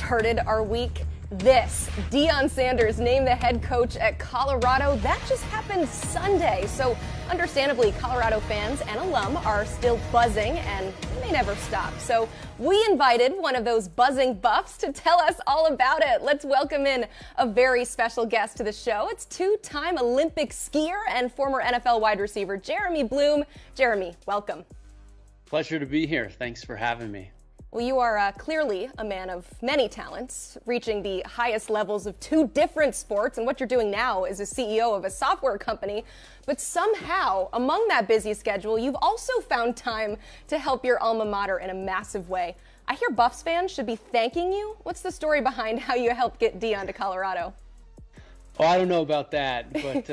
started our week this. Deion Sanders named the head coach at Colorado. That just happened Sunday. So understandably, Colorado fans and alum are still buzzing, and they may never stop. So we invited one of those buzzing buffs to tell us all about it. Let's welcome in a very special guest to the show. It's two-time Olympic skier and former NFL wide receiver Jeremy Bloom. Jeremy, welcome. Pleasure to be here. Thanks for having me. Well, you are clearly a man of many talents, reaching the highest levels of two different sports, and what you're doing now is a CEO of a software company. But somehow, among that busy schedule, you've also found time to help your alma mater in a massive way. I hear Buffs fans should be thanking you. What's the story behind how you helped get Deion to Colorado? Oh, I don't know about that, but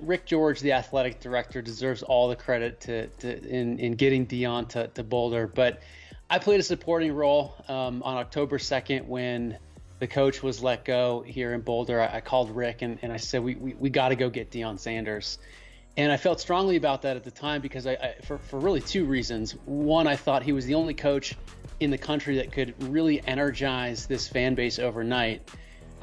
Rick George, the athletic director, deserves all the credit in getting Deion to Boulder. But I played a supporting role on October 2nd when the coach was let go here in Boulder. I called Rick and I said, we got to go get Deion Sanders. And I felt strongly about that at the time because for really two reasons. One, I thought he was the only coach in the country that could really energize this fan base overnight.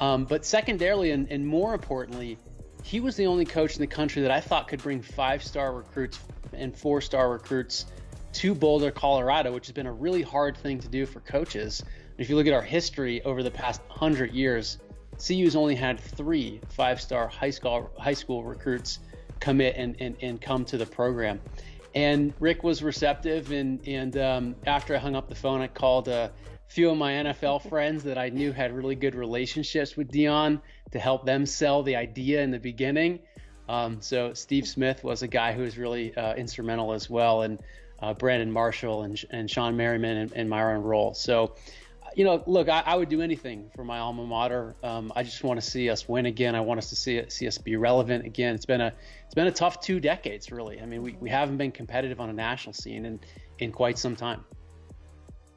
But secondarily, and more importantly, he was the only coach in the country that I thought could bring 5-star recruits and 4-star recruits to Boulder, Colorado, which has been a really hard thing to do for coaches. If you look at our history over the past 100 years, CU's only had 3 5-star high school recruits commit and come to the program. And Rick was receptive, and after I hung up the phone, I called a few of my NFL friends that I knew had really good relationships with Deion to help them sell the idea in the beginning. So Steve Smith was a guy who was really instrumental as well, and Brandon Marshall and Sean Merriman and Myron Roll. So, look, I would do anything for my alma mater. I just want to see us win again. I want us to see us be relevant again. It's been a tough 2 decades, really. I mean, we haven't been competitive on a national scene in quite some time.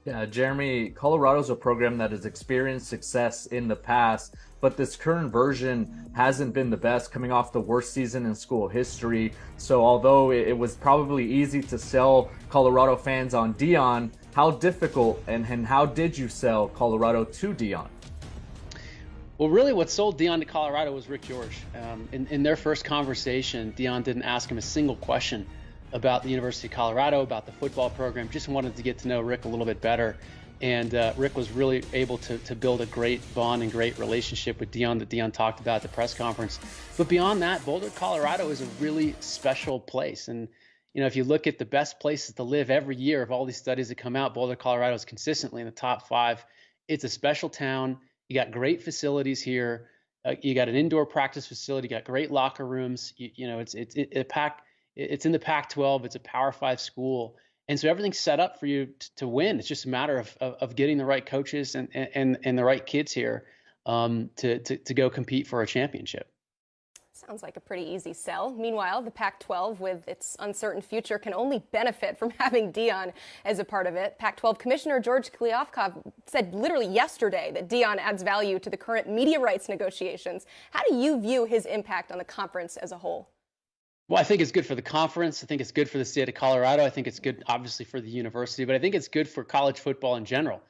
Yeah, Jeremy, Colorado's a program that has experienced success in the past, but this current version hasn't been the best, coming off the worst season in school history. So although it was probably easy to sell Colorado fans on Deion, how difficult and how did you sell Colorado to Deion? Well, really what sold Deion to Colorado was Rick George. In their first conversation, Deion didn't ask him a single question about the University of Colorado, about the football program, just wanted to get to know Rick a little bit better. And Rick was really able to build a great bond and great relationship with Deion that Deion talked about at the press conference. But beyond that, Boulder, Colorado is a really special place. And, if you look at the best places to live every year of all these studies that come out, Boulder, Colorado is consistently in the top 5. It's a special town. You got great facilities here. You got an indoor practice facility. You got great locker rooms. It's in the Pac-12. It's a Power 5 school. And so everything's set up for you to win. It's just a matter of getting the right coaches and the right kids here to go compete for a championship. Sounds like a pretty easy sell. Meanwhile, the Pac-12, with its uncertain future, can only benefit from having Deion as a part of it. Pac-12 Commissioner George Kliavkoff said literally yesterday that Deion adds value to the current media rights negotiations. How do you view his impact on the conference as a whole? Well, I think it's good for the conference. I think it's good for the state of Colorado. I think it's good, obviously, for the university, but I think it's good for college football in general.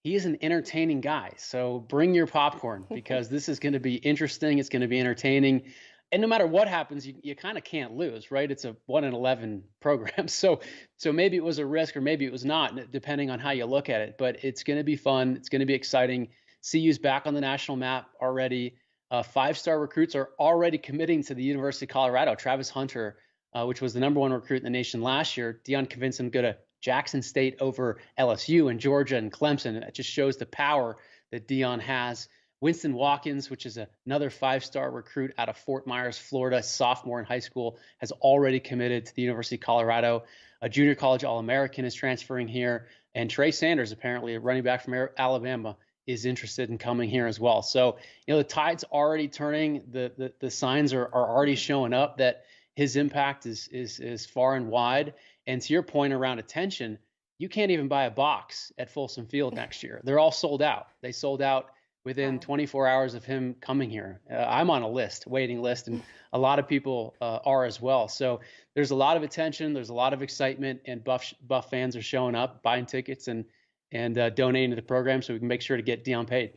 He is an entertaining guy, so bring your popcorn because this is going to be interesting. It's going to be entertaining. And no matter what happens, you kind of can't lose, right? It's a 1-in-11 program. So maybe it was a risk or maybe it was not, depending on how you look at it. But it's going to be fun. It's going to be exciting. CU's back on the national map already. 5-star recruits are already committing to the University of Colorado. Travis Hunter, which was the #1 recruit in the nation last year, Deion convinced him to go to Jackson State over LSU and Georgia and Clemson. It just shows the power that Deion has. Winston Watkins, which is another 5-star recruit out of Fort Myers, Florida, sophomore in high school, has already committed to the University of Colorado. A junior college All-American is transferring here. And Trey Sanders, apparently a running back from Alabama, is interested in coming here as well. So, the tide's already turning. The signs are already showing up that his impact is far and wide. And to your point around attention, you can't even buy a box at Folsom Field next year. They're all sold out. They sold out within 24 hours of him coming here. I'm on a waiting list, and a lot of people are as well. So there's a lot of attention. There's a lot of excitement, and Buff fans are showing up, buying tickets, and and donating to the program so we can make sure to get Deion paid.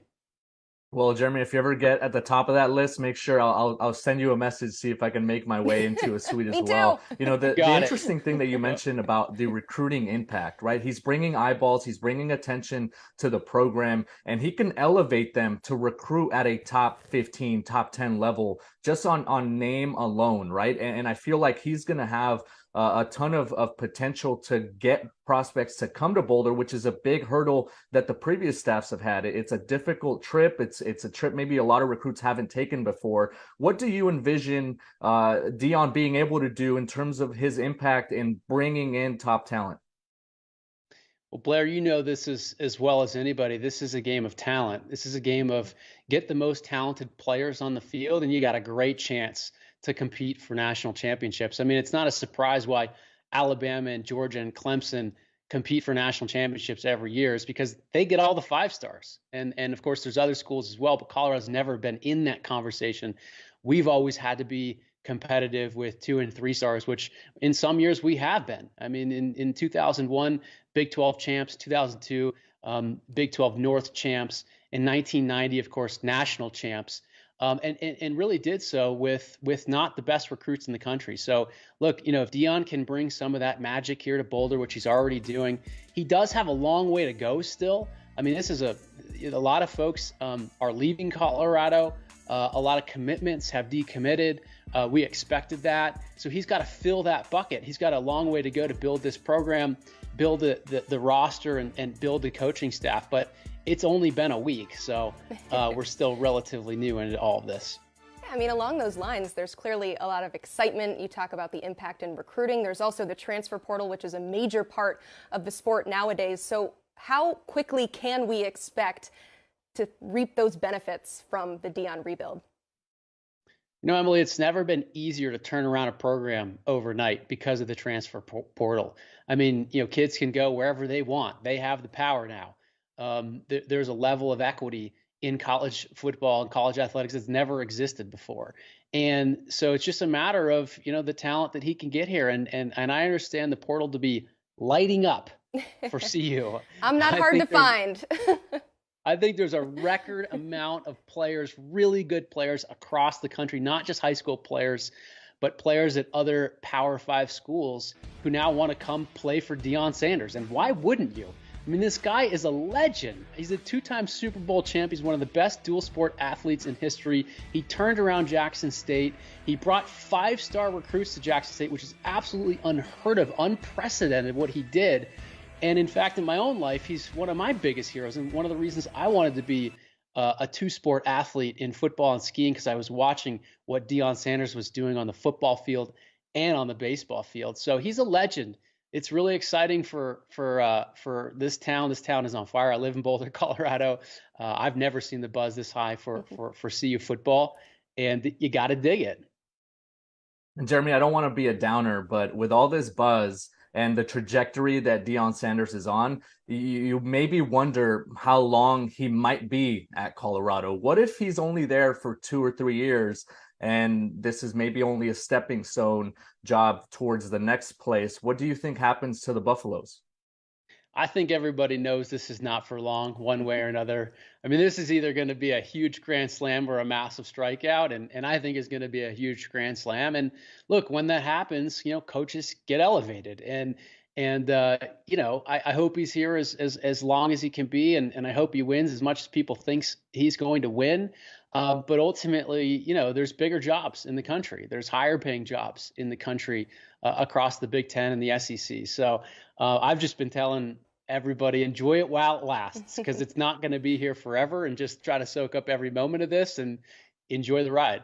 Well, Jeremy, if you ever get at the top of that list, make sure I'll send you a message, see if I can make my way into a suite as well. You know, the interesting thing that you mentioned about the recruiting impact, right? He's bringing eyeballs, he's bringing attention to the program, and he can elevate them to recruit at a top 15, top 10 level just on name alone, right? And I feel like he's going to have a ton of potential to get prospects to come to Boulder, which is a big hurdle that the previous staffs have had. It's a difficult trip. It's a trip maybe a lot of recruits haven't taken before. What do you envision Deion being able to do in terms of his impact in bringing in top talent? Well, Blair, you know this as well as anybody. This is a game of talent. This is a game of get the most talented players on the field, and you got a great chance to compete for national championships. I mean, it's not a surprise why Alabama and Georgia and Clemson compete for national championships every year. Is because they get all the 5 stars. And of course, there's other schools as well, but Colorado's never been in that conversation. We've always had to be competitive with 2 and 3 stars, which in some years we have been. I mean, in 2001, Big 12 champs, 2002, Big 12 North champs, in 1990, of course, national champs. And really did so with not the best recruits in the country. So look, you know, if Deion can bring some of that magic here to Boulder, which he's already doing, he does have a long way to go still. I mean, this is a lot of folks are leaving Colorado. A lot of commitments have decommitted. We expected that. So he's got to fill that bucket. He's got a long way to go to build this program, build the roster and build the coaching staff. But it's only been a week, so we're still relatively new into all of this. Yeah, I mean, along those lines, there's clearly a lot of excitement. You talk about the impact in recruiting. There's also the transfer portal, which is a major part of the sport nowadays. So how quickly can we expect to reap those benefits from the Deion rebuild? You know, Emily, it's never been easier to turn around a program overnight because of the transfer portal. I mean, you know, kids can go wherever they want. They have the power now. There's a level of equity in college football and college athletics that's never existed before. And so it's just a matter of, you know, the talent that he can get here. And I understand the portal to be lighting up for CU. I'm not hard to find. I think there's a record amount of players, really good players across the country, not just high school players, but players at other Power 5 schools who now want to come play for Deion Sanders. And why wouldn't you? I mean, this guy is a legend. He's a 2-time Super Bowl champ. He's one of the best dual sport athletes in history. He turned around Jackson State. He brought 5-star recruits to Jackson State, which is absolutely unheard of, unprecedented what he did. And in fact, in my own life, he's one of my biggest heroes. And one of the reasons I wanted to be a 2-sport athlete in football and skiing, because I was watching what Deion Sanders was doing on the football field and on the baseball field. So he's a legend. It's really exciting for this town. This town is on fire. I live in Boulder, Colorado. I've never seen the buzz this high for CU football, and you got to dig it. And Jeremy, I don't want to be a downer, but with all this buzz and the trajectory that Deion Sanders is on, you maybe wonder how long he might be at Colorado. What if he's only there for 2 or 3 years? And this is maybe only a stepping stone job towards the next place. What do you think happens to the Buffaloes? I think everybody knows this is not for long, one way or another. I mean, this is either going to be a huge grand slam or a massive strikeout, and I think it's going to be a huge grand slam. And look, when that happens, you know, coaches get elevated, and you know, I hope he's here as long as he can be, and I hope he wins as much as people think he's going to win. But ultimately, you know, there's bigger jobs in the country. There's higher paying jobs in the country across the Big Ten and the SEC. So I've just been telling everybody, enjoy it while it lasts, because it's not going to be here forever, and just try to soak up every moment of this and enjoy the ride.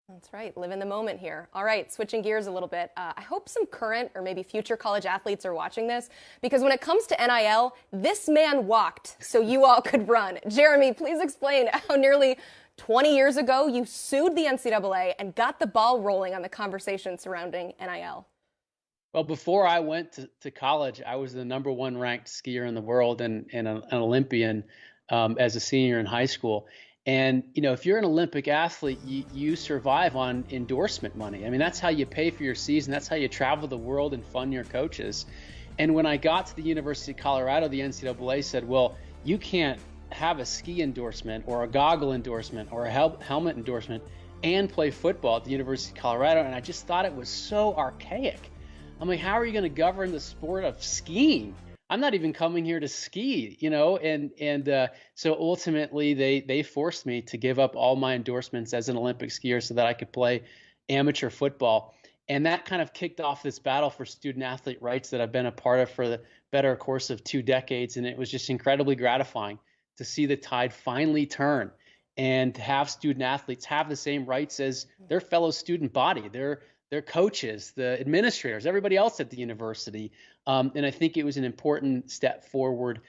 That's right. Live in the moment here. All right, switching gears a little bit. I hope some current or maybe future college athletes are watching this, because when it comes to NIL, this man walked so you all could run. Jeremy, please explain how nearly 20 years ago you sued the NCAA and got the ball rolling on the conversation surrounding NIL. Well, before I went to college, I was the #1 ranked skier in the world and an Olympian as a senior in high school. And, you know, if you're an Olympic athlete, you survive on endorsement money. I mean, that's how you pay for your season. That's how you travel the world and fund your coaches. And when I got to the University of Colorado, the NCAA said, well, you can't have a ski endorsement or a goggle endorsement or a helmet endorsement and play football at the University of Colorado. And I just thought it was so archaic. I'm like, how are you going to govern the sport of skiing? I'm not even coming here to ski, you know? And so ultimately they forced me to give up all my endorsements as an Olympic skier so that I could play amateur football. And that kind of kicked off this battle for student athlete rights that I've been a part of for the better course of 2 decades. And it was just incredibly gratifying to see the tide finally turn and to have student athletes have the same rights as their fellow student body, their coaches, the administrators, everybody else at the university. And I think it was an important step forward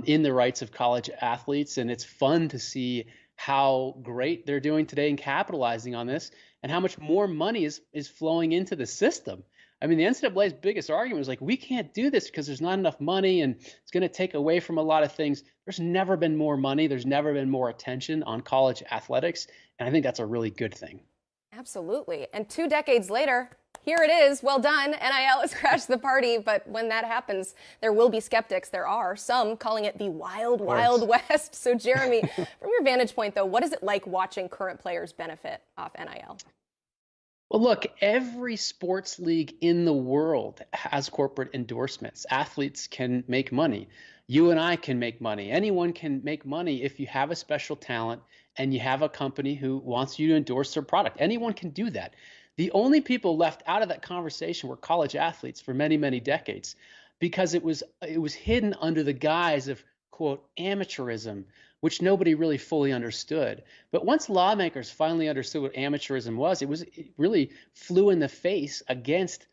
in the rights of college athletes. And it's fun to see how great they're doing today and capitalizing on this and how much more money is flowing into the system. I mean, the NCAA's biggest argument was like, we can't do this because there's not enough money and it's going to take away from a lot of things. There's never been more money. There's never been more attention on college athletics. And I think that's a really good thing. Absolutely. And 2 decades later, here it is. Well done. NIL has crashed the party. But when that happens, there will be skeptics. There are some calling it the wild, wild west. So, Jeremy, from your vantage point, though, what is it like watching current players benefit off NIL? Well, look, every sports league in the world has corporate endorsements. Athletes can make money. You and I can make money. Anyone can make money if you have a special talent and you have a company who wants you to endorse their product. Anyone can do that. The only people left out of that conversation were college athletes for many, many decades because it was hidden under the guise of, quote, amateurism, which nobody really fully understood. But once lawmakers finally understood what amateurism was, it really flew in the face against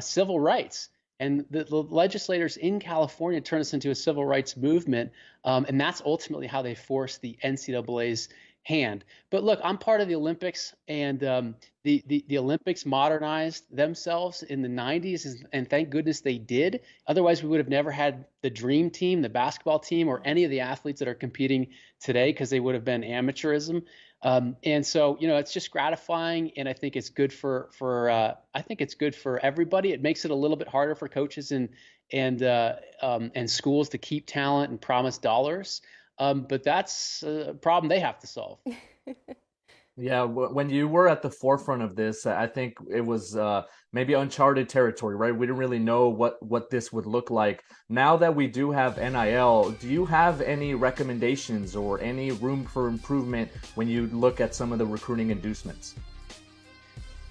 civil rights. And the legislators in California turned this into a civil rights movement. And that's ultimately how they forced the NCAA's hand. But look, I'm part of the Olympics, and the Olympics modernized themselves in the 90s, and thank goodness they did. Otherwise, we would have never had the dream team, the basketball team, or any of the athletes that are competing today because they would have been amateurism. And so, you know, it's just gratifying, and I think it's good for everybody. It makes it a little bit harder for coaches and schools to keep talent and promise dollars. But that's a problem they have to solve. Yeah, when you were at the forefront of this, I think it was maybe uncharted territory, right? We didn't really know what this would look like. Now that we do have NIL, do you have any recommendations or any room for improvement when you look at some of the recruiting inducements?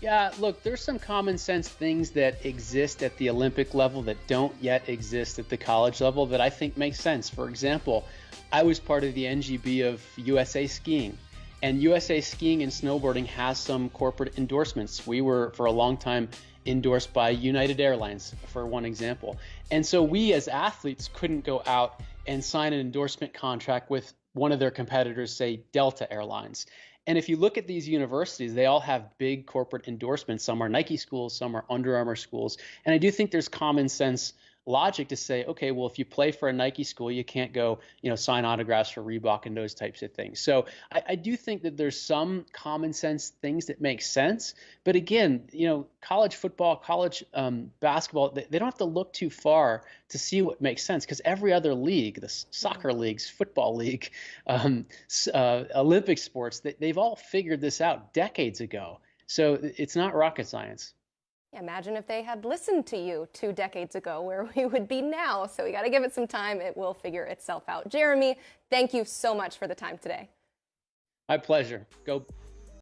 Yeah, look, there's some common sense things that exist at the Olympic level that don't yet exist at the college level that I think make sense. For example, I was part of the NGB of USA Skiing, and USA Skiing and Snowboarding has some corporate endorsements. We were, for a long time, endorsed by United Airlines, for one example. And so we as athletes couldn't go out and sign an endorsement contract with one of their competitors, say Delta Airlines. And if you look at these universities, they all have big corporate endorsements. Some are Nike schools, some are Under Armour schools. And I do think there's common sense logic to say, okay, well, if you play for a Nike school, you can't go, sign autographs for Reebok and those types of things. So I do think that there's some common sense things that make sense. But again, college football, college basketball, they don't have to look too far to see what makes sense, because every other league, the soccer leagues, football league, Olympic sports, they've all figured this out decades ago. So it's not rocket science. Imagine if they had listened to you 2 decades ago, where we would be now. So we got to give it some time. It will figure itself out. Jeremy, thank you so much for the time today. My pleasure. Go